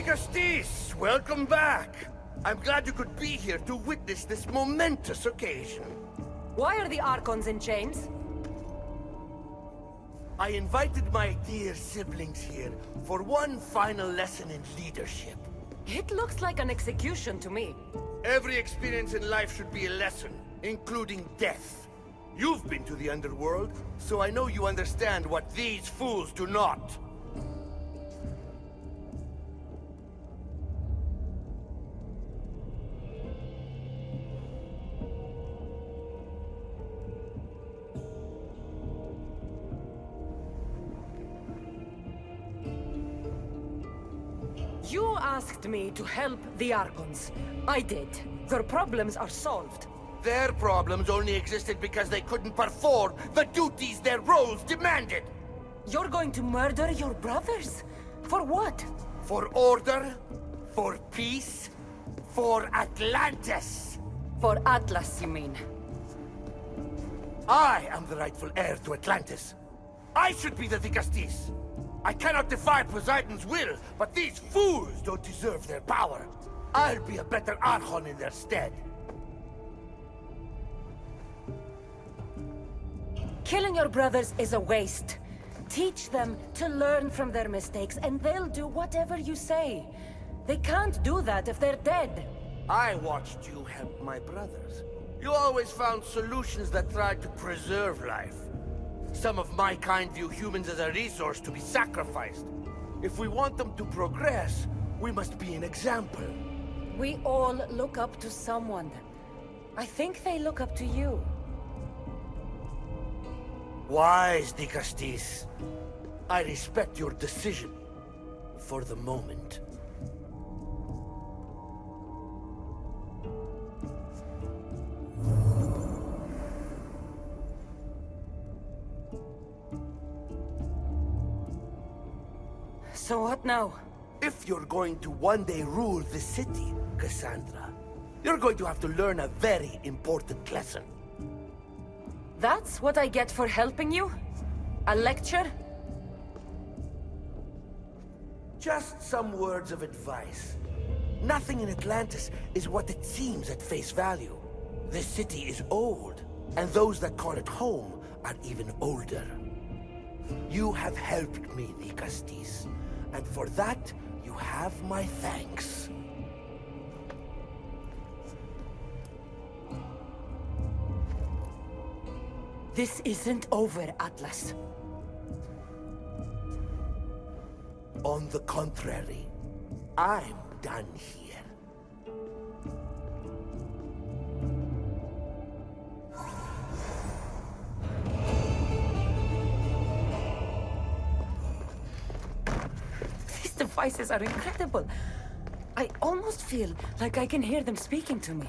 Justice, welcome back. I'm glad you could be here to witness this momentous occasion. Why are the Archons in chains? I invited my dear siblings here for one final lesson in leadership. It looks like an execution to me. Every experience in life should be a lesson, including death. You've been to the Underworld, so I know you understand what these fools do not. You asked me to help the Archons. I did. Their problems are solved. Their problems only existed because they couldn't perform the duties their roles demanded. You're going to murder your brothers? For what? For order, for peace, for Atlantis. For Atlas, you mean? I am the rightful heir to Atlantis. I should be the Justice. I cannot defy Poseidon's will, but these fools don't deserve their power. I'll be a better Archon in their stead. Killing your brothers is a waste. Teach them to learn from their mistakes, and they'll do whatever you say. They can't do that if they're dead. I watched you help my brothers. You always found solutions that tried to preserve life. Some of my kind view humans as a resource to be sacrificed. If we want them to progress, we must be an example. We all look up to someone. I think they look up to you. Wise, Justice. I respect your decision. For the moment. So what now? If you're going to one day rule the city, Cassandra, you're going to have to learn a very important lesson. That's what I get for helping you? A lecture? Just some words of advice. Nothing in Atlantis is what it seems at face value. The city is old, and those that call it home are even older. You have helped me, Justice, and for that, you have my thanks. This isn't over, Atlas. On the contrary, I'm done here. These devices are incredible. I almost feel like I can hear them speaking to me.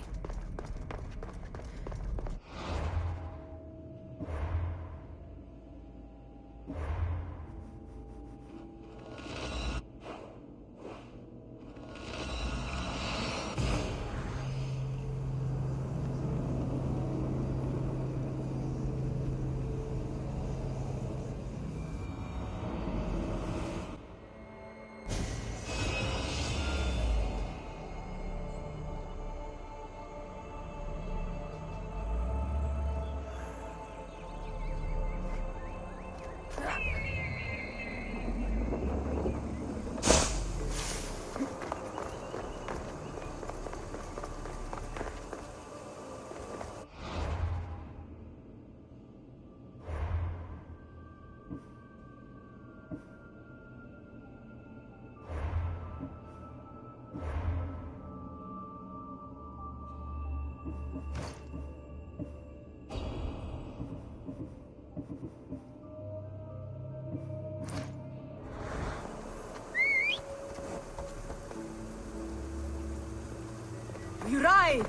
We ride!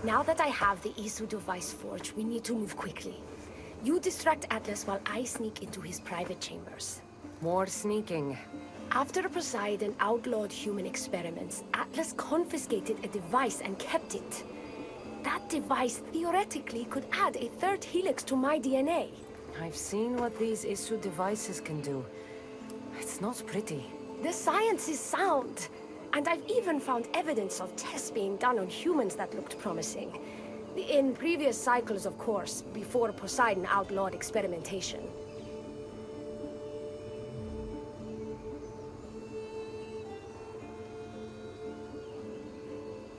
Now that I have the ASUS device forged, we need to move quickly. You distract Atlas while I sneak into his private chambers. More sneaking. After Poseidon outlawed human experiments, Atlas confiscated a device and kept it. That device theoretically could add a third helix to my DNA. I've seen what these ASUS devices can do. It's not pretty. The science is sound. And I've even found evidence of tests being done on humans that looked promising. In previous cycles, of course, before Poseidon outlawed experimentation.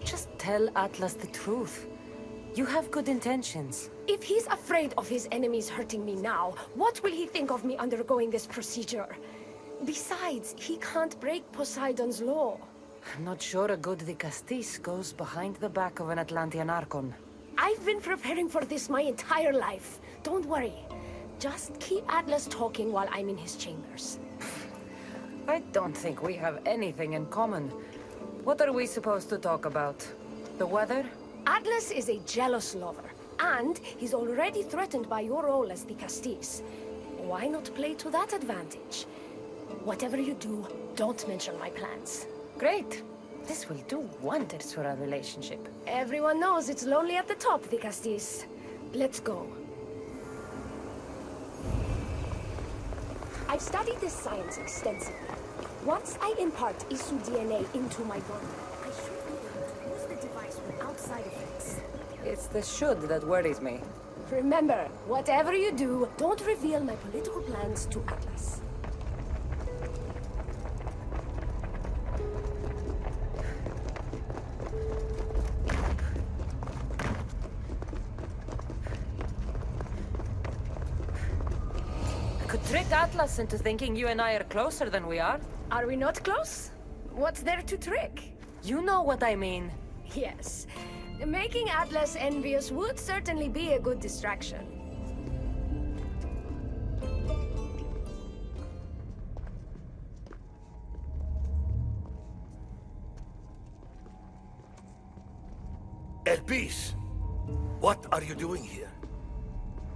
Just tell Atlas the truth. You have good intentions. If he's afraid of his enemies hurting me now, what will he think of me undergoing this procedure? Besides, he can't break Poseidon's law. I'm not sure a good Dicastis goes behind the back of an Atlantean Archon. I've been preparing for this my entire life. Don't worry. Just keep Atlas talking while I'm in his chambers. I don't think we have anything in common. What are we supposed to talk about? The weather? Atlas is a jealous lover, and he's already threatened by your role as Dicastis. Why not play to that advantage? Whatever you do, don't mention my plans. Great. This will do wonders for our relationship. Everyone knows it's lonely at the top, Dicastis. Let's go. I've studied this science extensively. Once I impart ASUS DNA into my body, I should be able to use the device without side effects. It's the should that worries me. Remember, whatever you do, don't reveal my political plans to Atlas. Could trick Atlas into thinking you and I are closer than we are. Are we not close? What's there to trick? You know what I mean. Yes. Making Atlas envious would certainly be a good distraction. Elpis, what are you doing here?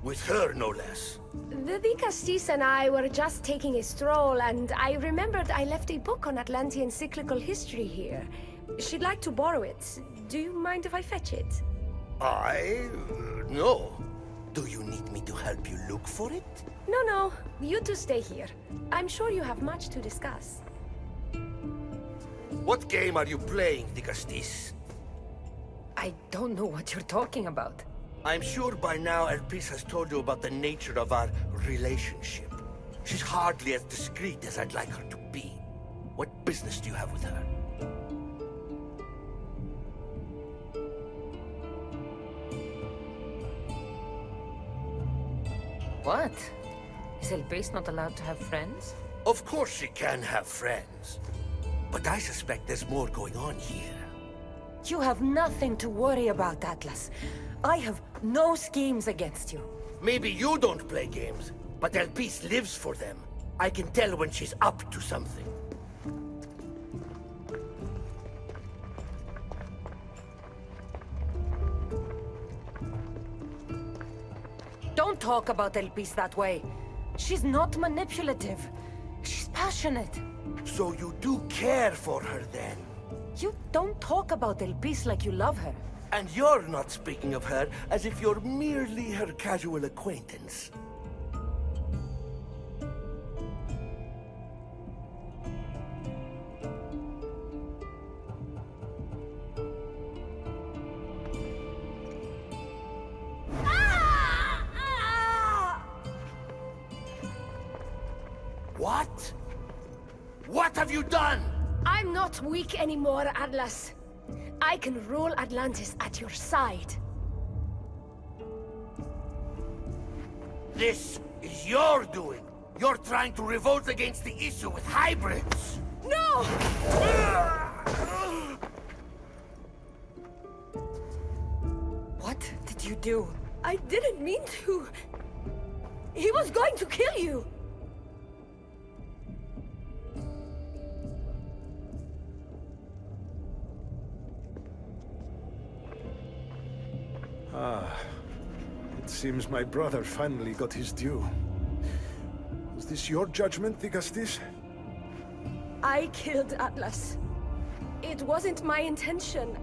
With her, no less. The Dicastis and I were just taking a stroll, and I remembered I left a book on Atlantean cyclical history here. She'd like to borrow it. Do you mind if I fetch it? No. Do you need me to help you look for it? No. You two stay here. I'm sure you have much to discuss. What game are you playing, Dicastis? I don't know what you're talking about. I'm sure by now Elpis has told you about the nature of our relationship. She's hardly as discreet as I'd like her to be. What business do you have with her? What? Is Elpis not allowed to have friends? Of course she can have friends. But I suspect there's more going on here. You have nothing to worry about, Atlas. I have no schemes against you. Maybe you don't play games, but Elpis lives for them. I can tell when she's up to something. Don't talk about Elpis that way. She's not manipulative. She's passionate. So you do care for her then? You don't talk about Elpis like you love her. And you're not speaking of her as if you're merely her casual acquaintance. What? What have you done? I'm not weak anymore, Atlas. I can rule Atlantis at your side. This is your doing. You're trying to revolt against the issue with hybrids. No! What did you do? I didn't mean to. He was going to kill you. It seems my brother finally got his due. Is this your judgment, Dicastis? I killed Atlas. It wasn't my intention.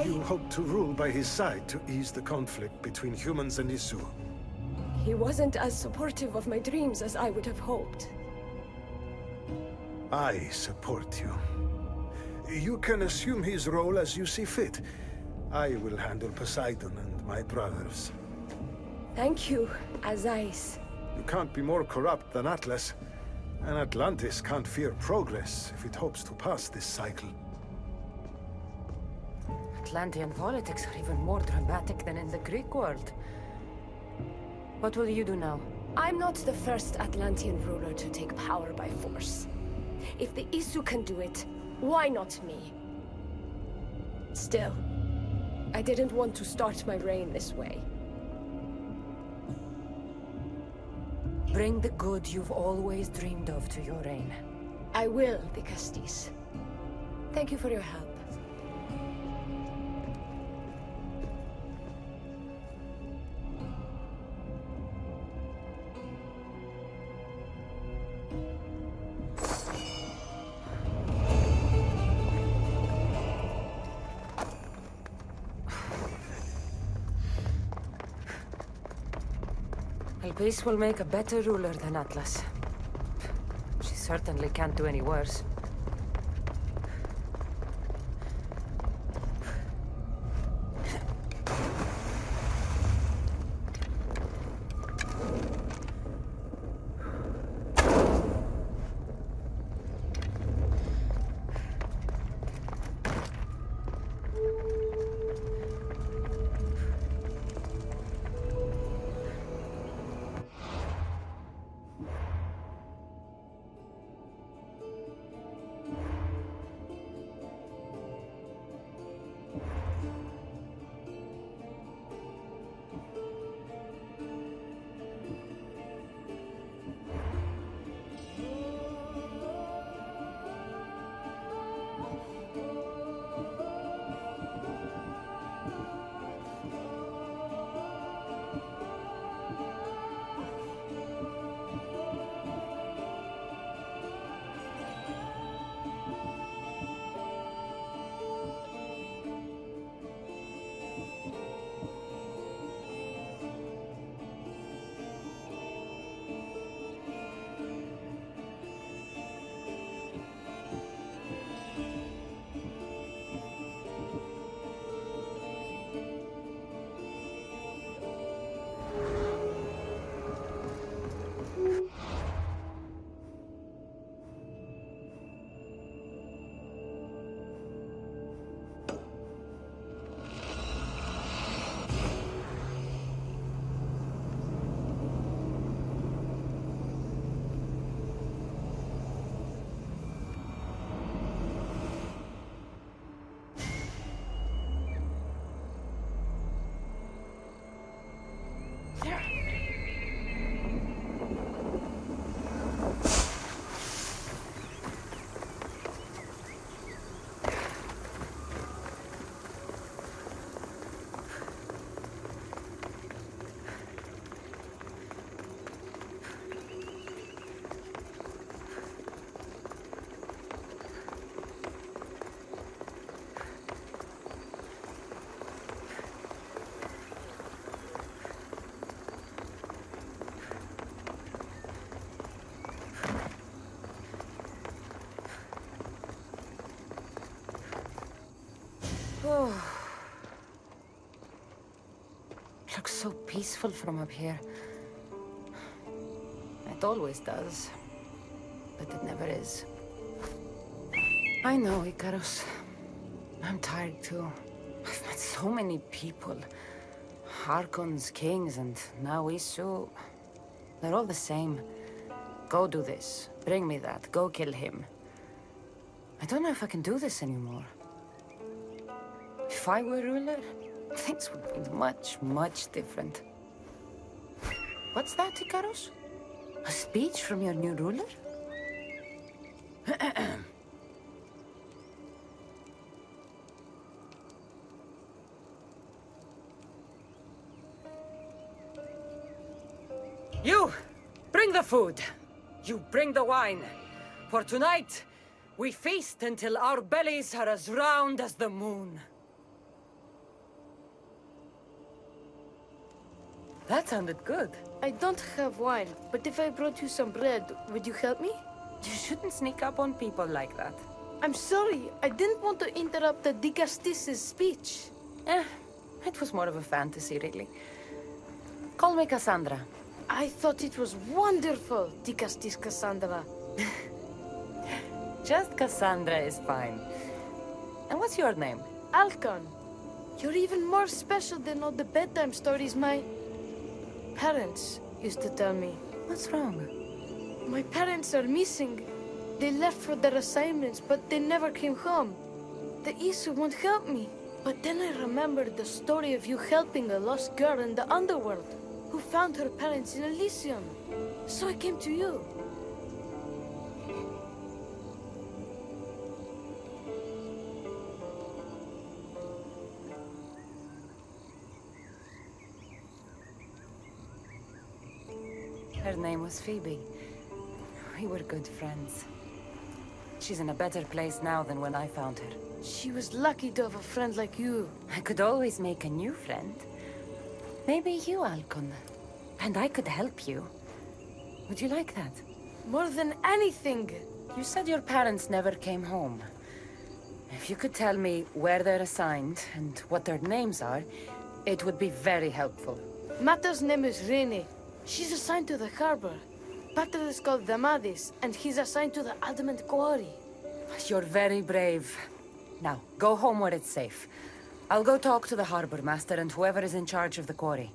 You hoped to rule by his side to ease the conflict between humans and Isu. He wasn't as supportive of my dreams as I would have hoped. I support you. You can assume his role as you see fit. I will handle Poseidon and my brothers. Thank you, Azais. You can't be more corrupt than Atlas. And Atlantis can't fear progress if it hopes to pass this cycle. Atlantean politics are even more dramatic than in the Greek world. What will you do now? I'm not the first Atlantean ruler to take power by force. If the Isu can do it, why not me? Still, I didn't want to start my reign this way. Bring the good you've always dreamed of to your reign. I will, Dikastis. Thank you for your help. Elpis will make a better ruler than Atlas. She certainly can't do any worse. Oh. Looks so peaceful from up here. It always does. But it never is. I know, Icarus. I'm tired too. I've met so many people. Archons, kings, and now Isu. They're all the same. Go do this. Bring me that. Go kill him. I don't know if I can do this anymore. If I were ruler, things would be much, much different. What's that, Icarus? A speech from your new ruler? You! Bring the food! You bring the wine! For tonight, We feast until our bellies are as round as the moon. That sounded good. I don't have wine, but if I brought you some bread, would you help me? You shouldn't sneak up on people like that. I'm sorry, I didn't want to interrupt the G.SKILL's speech. It was more of a fantasy, really. Call me Cassandra. I thought it was wonderful, G.SKILL Cassandra. Just Cassandra is fine. And what's your name? Alcon, you're even more special than all the bedtime stories my parents used to tell me. What's wrong? My parents are missing. They left for their assignments, but they never came home. The ASUS won't help me. But then I remembered the story of you helping a lost girl in the Underworld, who found her parents in Elysium. So I came to you. Her name was Phoebe. We were good friends. She's in a better place now than when I found her. She was lucky to have a friend like you. I could always make a new friend. Maybe you, Alcon. And I could help you. Would you like that? More than anything. You said your parents never came home. If you could tell me where they're assigned and what their names are, it would be very helpful. Mata's name is Rene. She's assigned to the harbor. Pater is called Damadis, and he's assigned to the Adamant Quarry. You're very brave. Now, go home where it's safe. I'll go talk to the harbor master and whoever is in charge of the quarry.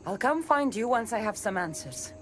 I'll come find you once I have some answers.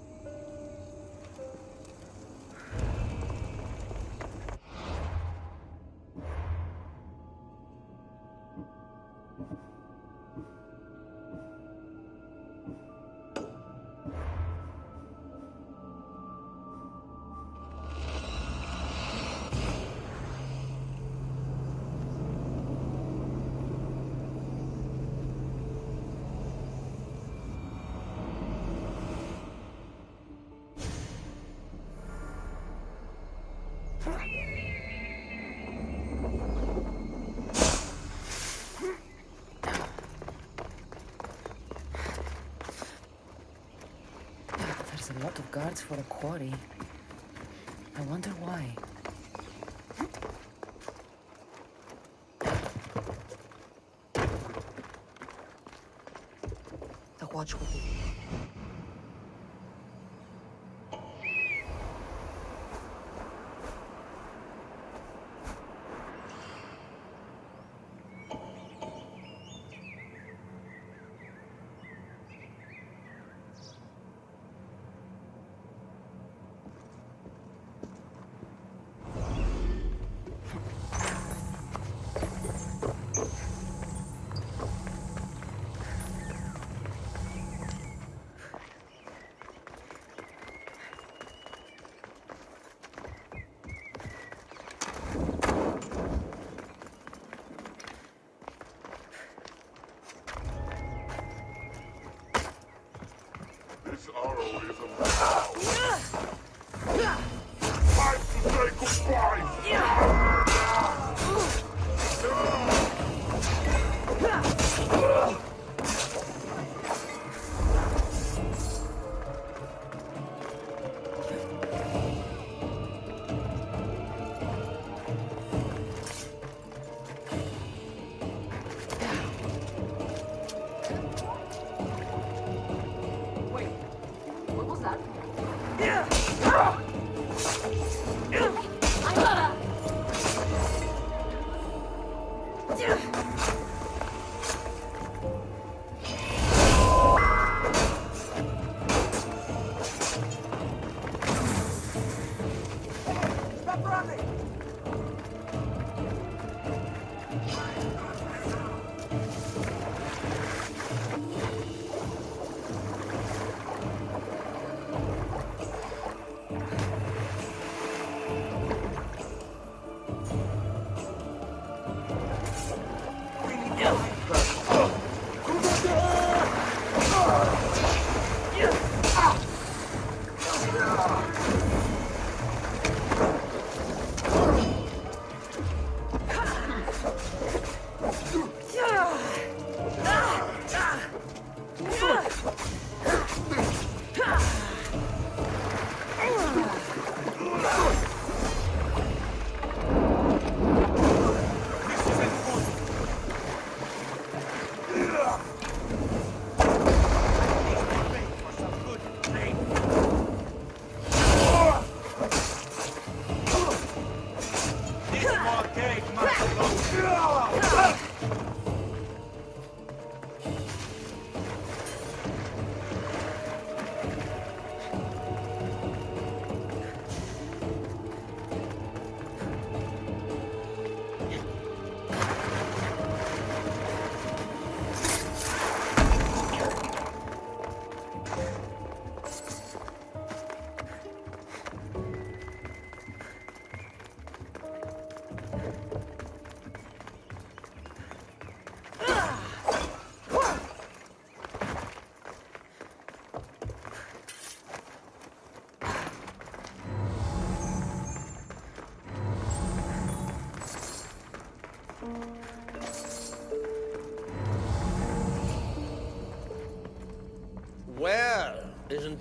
There's a lot of guards for a quarry. I wonder why. The watch will be... This arrow is a vow. Time to say goodbye.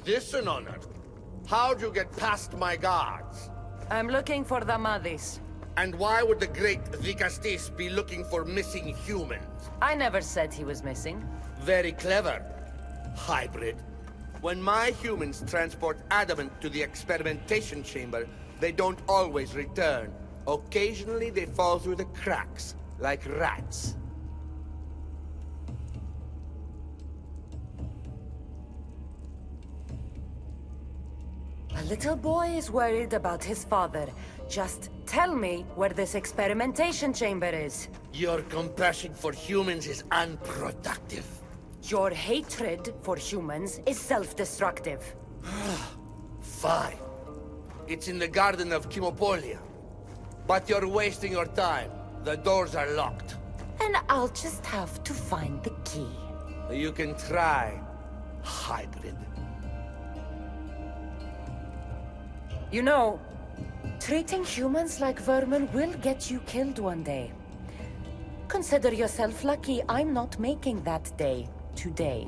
This an honor? How'd you get past my guards? I'm looking for the Madis. And why would the great Vikastis be looking for missing humans? I never said he was missing. Very clever. Hybrid. When my humans transport adamant to the experimentation chamber, they don't always return. Occasionally they fall through the cracks, like rats. A little boy is worried about his father. Just tell me where this experimentation chamber is. Your compassion for humans is unproductive. Your hatred for humans is self-destructive. Fine. It's in the garden of Kimopolia. But you're wasting your time. The doors are locked. And I'll just have to find the key. You can try, hybrid. You know, treating humans like vermin will get you killed one day. Consider yourself lucky I'm not making that day today.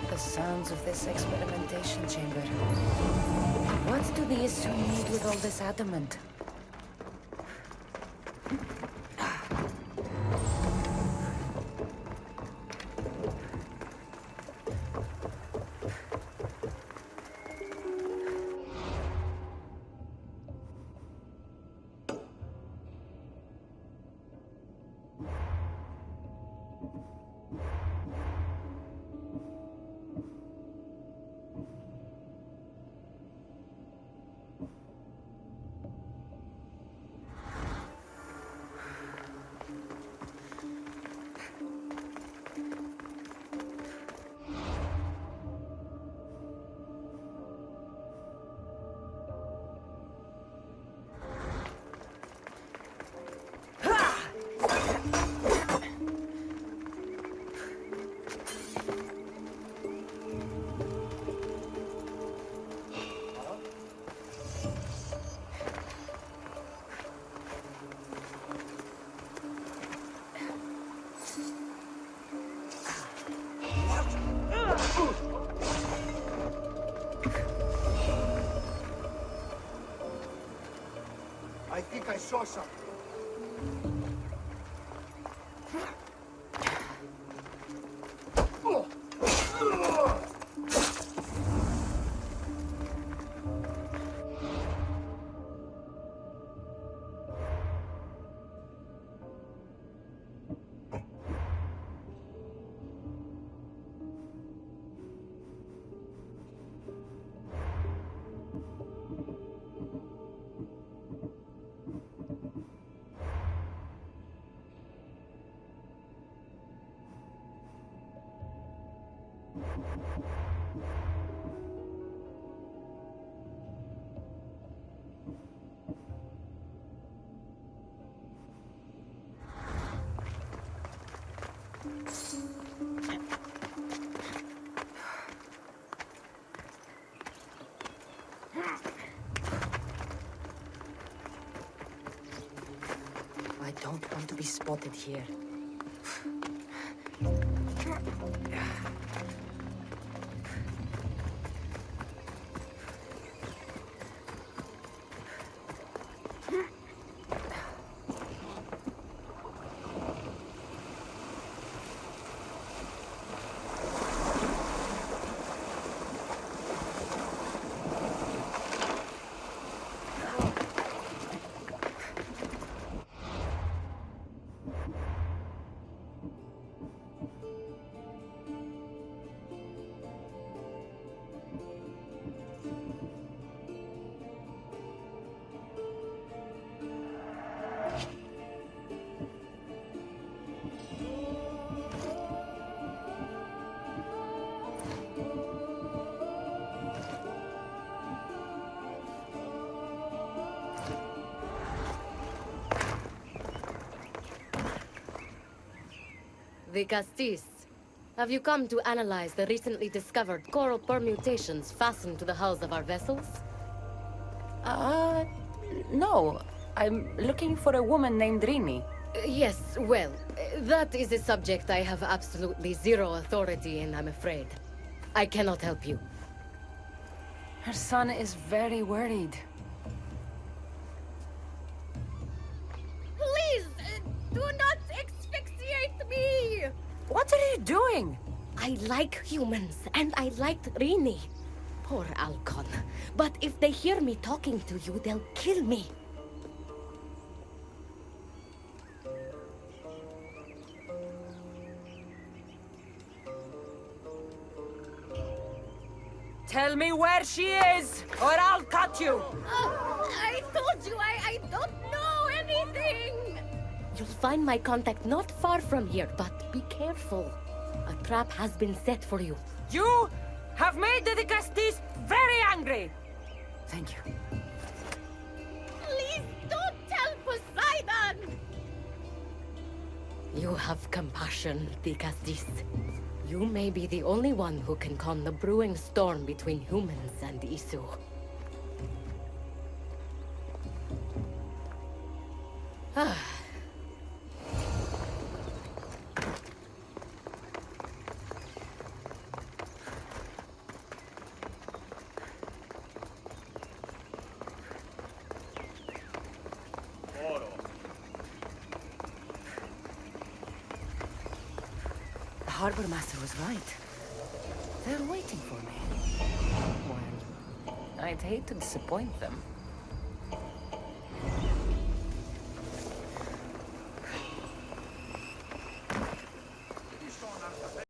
The sounds of this experimentation chamber. What do the ASUS need with all this adamant? I think I saw something. I don't want to be spotted here. the Castis. Have you come to analyze the recently discovered coral permutations fastened to the hulls of our vessels? No. I'm looking for a woman named Rini. Yes, well, that is a subject I have absolutely zero authority in, I'm afraid. I cannot help you. Her son is very worried. Please, do not asphyxiate me! What are you doing? I like humans, and I liked Rini. Poor Alcon. But if they hear me talking to you, they'll kill me. Tell me where she is, or I'll cut you! I told you I don't know anything! You'll find my contact not far from here, but be careful. A trap has been set for you. You have made the Castis very angry! Thank you. Please don't tell Poseidon! You have compassion, the Castis. You may be the only one who can calm the brewing storm between humans and Isu. The harbor master was right. They're waiting for me. Well, I'd hate to disappoint them.